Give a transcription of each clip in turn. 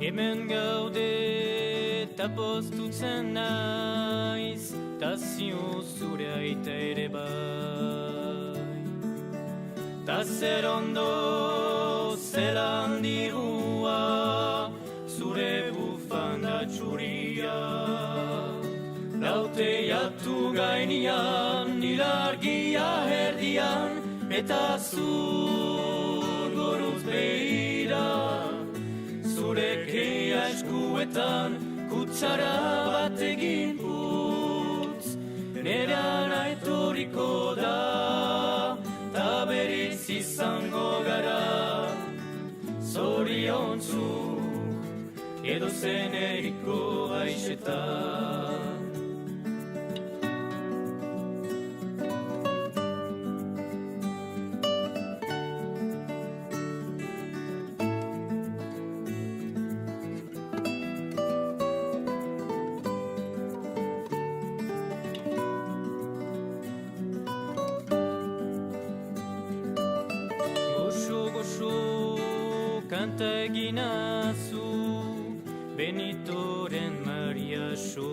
Hemen gaude ta postutzen naiz, ta zio zure aita ere bai. Ta zer ondo zelan dirua, zure bufanda txuria. Laute jatu gainean, ilargia herdian, eta zur goruz behira. Zure keia eskuetan, kutsara bat egin putz, nerana etorriko da, ta berriz izango gara. Zoriontzu, edo zeneriko aixetan. Kanta eginazu Benitoren Maria so.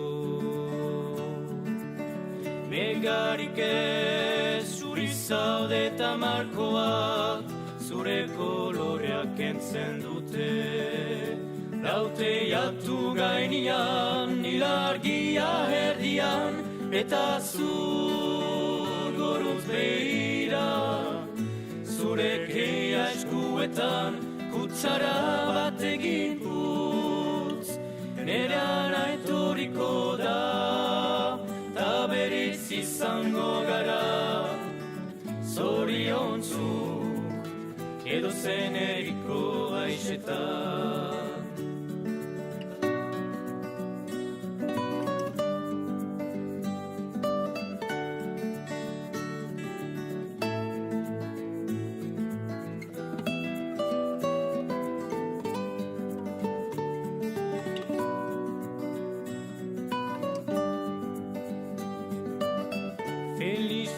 Begarik ez zuri zaude eta markoak, zure koloreak entzen dute. Laute jatu gainean, ilargia herdian, eta zur goruz behira. Zure keia eskuetan, kutsara bat egin putz, nerana etorriko da, ta berriz izango gara. Zoriontzu, edo zeneriko aixetan.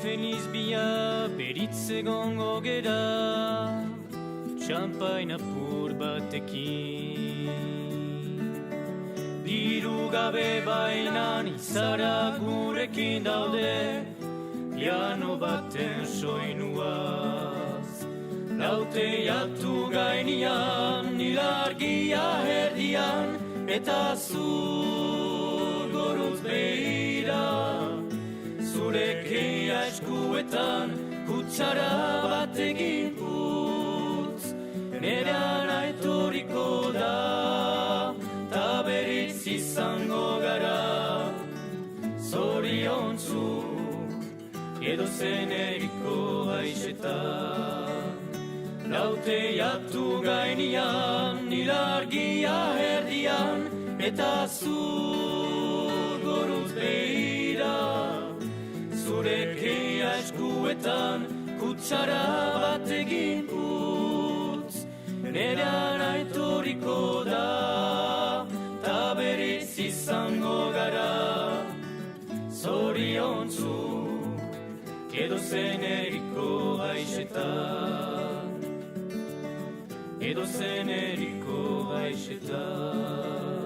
Feliz bia beritz egongo gera, txampain apur batekin. Diru gabe bainan izara gurekin daude, piano baten soinuaz. Laute jatu gainean, ilargia herdian, eta zur goruz behira. Zure keia eskuetan, kutsara bat egin putz, nerana etorriko da, ta berriz izango gara. Zoriontzu, edo zeneriko aixetan. Laute jatu gainean, ilargia herdian, eta zur goruz behira. Zure keia eskuetan, kutsara bat egin putz, nerana etorriko da, ta berriz izango gara. Zoriontzu, edo zeneriko aixetan, edo zeneriko aixetan.